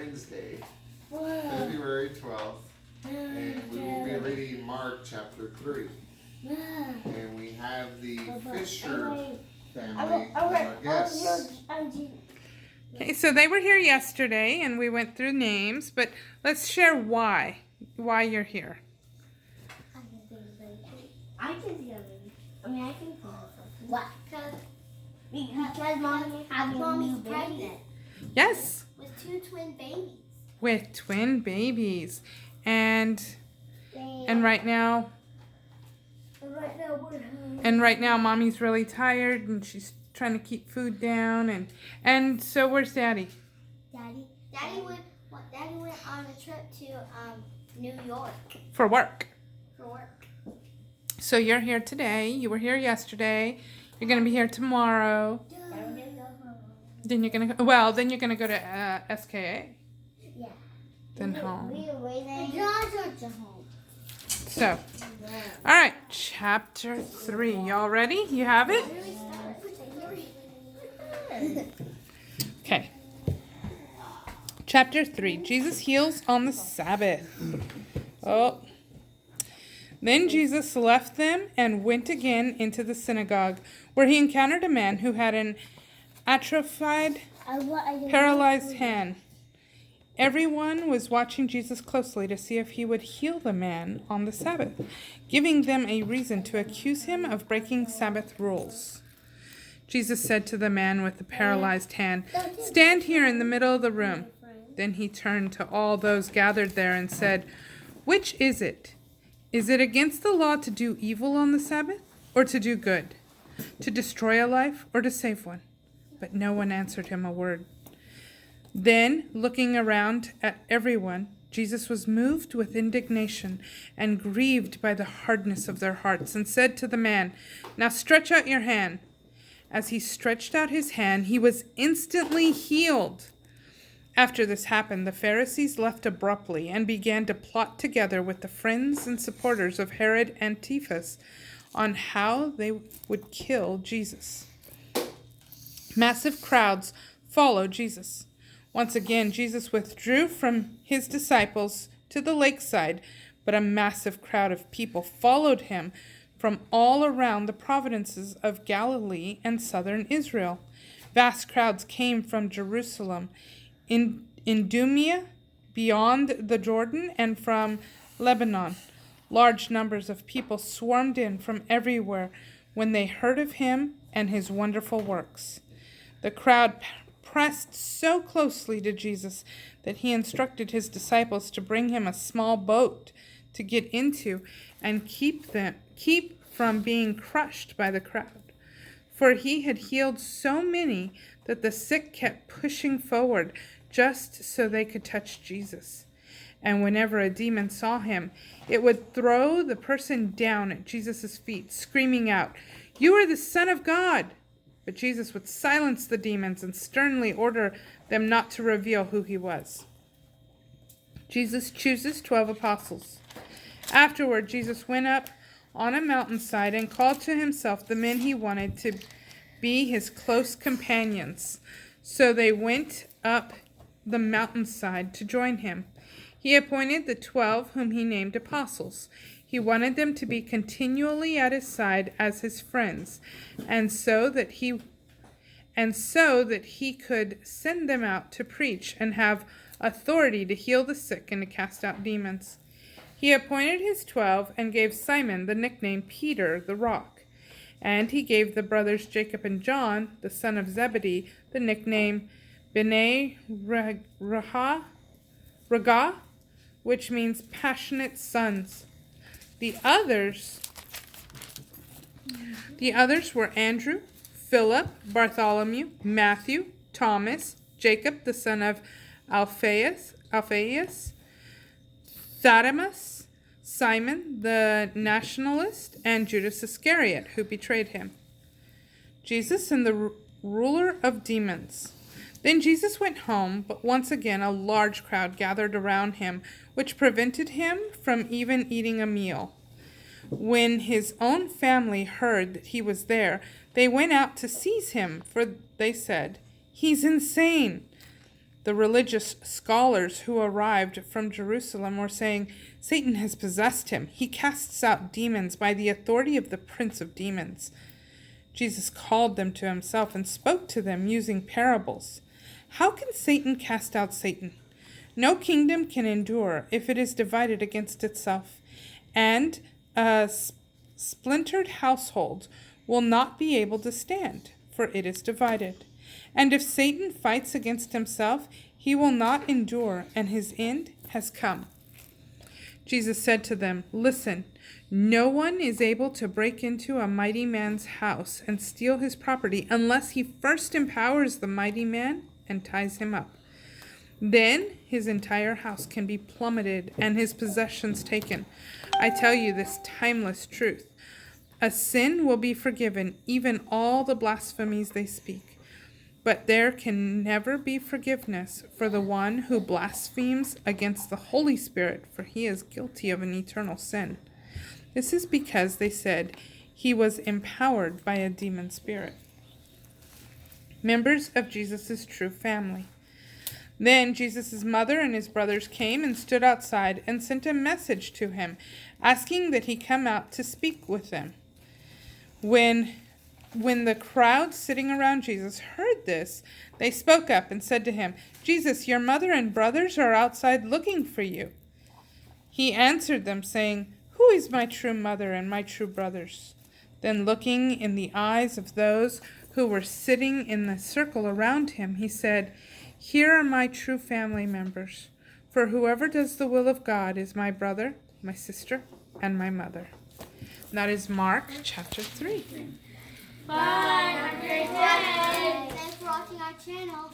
Wednesday, February 12th, and we will be reading Mark chapter 3. And we have the Fisher family as our guests. Okay, so they were here yesterday, and we went through names, but let's share why you're here. I can think of it. I can think of something. What? Because Mommy has Mommy's pregnant. Yes. With 2 twin babies. With twin babies. And right now Mommy's really tired, and she's trying to keep food down, and so where's Daddy? Daddy went on a trip to New York. For work. For work. So you're here today. You were here yesterday. You're going to be here tomorrow. Then you're going to go to SKA. Yeah. Then home. Home. So, all right, chapter 3. Y'all ready? You have it? Okay. Chapter 3. Jesus heals on the Sabbath. Oh. Then Jesus left them and went again into the synagogue, where he encountered a man who had an atrophied, paralyzed hand. Everyone was watching Jesus closely to see if he would heal the man on the Sabbath, giving them a reason to accuse him of breaking Sabbath rules. Jesus said to the man with the paralyzed hand, "Stand here in the middle of the room." Then he turned to all those gathered there and said, "Which is it? Is it against the law to do evil on the Sabbath, or to do good? To destroy a life, or to save one?" But no one answered him a word. Then, looking around at everyone, Jesus was moved with indignation and grieved by the hardness of their hearts, and said to the man, "Now stretch out your hand." As he stretched out his hand, he was instantly healed. After this happened, the Pharisees left abruptly and began to plot together with the friends and supporters of Herod Antipas on how they would kill Jesus. Massive crowds followed Jesus. Once again, Jesus withdrew from his disciples to the lakeside, but a massive crowd of people followed him from all around the provinces of Galilee and southern Israel. Vast crowds came from Jerusalem, in Idumea, beyond the Jordan, and from Lebanon. Large numbers of people swarmed in from everywhere when they heard of him and his wonderful works. The crowd pressed so closely to Jesus that he instructed his disciples to bring him a small boat to get into and keep from being crushed by the crowd. For he had healed so many that the sick kept pushing forward just so they could touch Jesus. And whenever a demon saw him, it would throw the person down at Jesus' feet, screaming out, "You are the Son of God!" But Jesus would silence the demons and sternly order them not to reveal who he was. Jesus chooses 12 apostles. Afterward, Jesus went up on a mountainside and called to himself the men he wanted to be his close companions. So they went up the mountainside to join him. He appointed the 12 whom he named apostles. He wanted them to be continually at his side as his friends, and so that he could send them out to preach and have authority to heal the sick and to cast out demons. He appointed his 12 and gave Simon the nickname Peter the Rock, and he gave the brothers Jacob and John, the son of Zebedee, the nickname B'nai Raga, which means passionate sons. The others were Andrew, Philip, Bartholomew, Matthew, Thomas, Jacob the son of Alphaeus, Thaddeus, Simon the nationalist, and Judas Iscariot, who betrayed him. Jesus and the ruler of demons. Then Jesus went home, but once again a large crowd gathered around him, which prevented him from even eating a meal. When his own family heard that he was there, they went out to seize him, for they said, "He's insane." The religious scholars who arrived from Jerusalem were saying, "Satan has possessed him. He casts out demons by the authority of the prince of demons." Jesus called them to himself and spoke to them using parables. "How can Satan cast out Satan? No kingdom can endure if it is divided against itself, and a splintered household will not be able to stand, for it is divided. And if Satan fights against himself, he will not endure, and his end has come." Jesus said to them, "Listen, no one is able to break into a mighty man's house and steal his property unless he first empowers the mighty man and ties him up. Then his entire house can be plummeted and his possessions taken. I tell you this timeless truth. A sin will be forgiven, even all the blasphemies they speak. But there can never be forgiveness for the one who blasphemes against the Holy Spirit, for he is guilty of an eternal sin." This is because they said he was empowered by a demon spirit. Members of Jesus' true family. Then Jesus' mother and his brothers came and stood outside and sent a message to him, asking that he come out to speak with them. When the crowd sitting around Jesus heard this, they spoke up and said to him, "Jesus, your mother and brothers are outside looking for you." He answered them, saying, "Who is my true mother and my true brothers?" Then looking in the eyes of those who were sitting in the circle around him, he said, "Here are my true family members, for whoever does the will of God is my brother, my sister, and my mother." And that is Mark chapter 3. Bye. Have a great day. Thanks for watching our channel.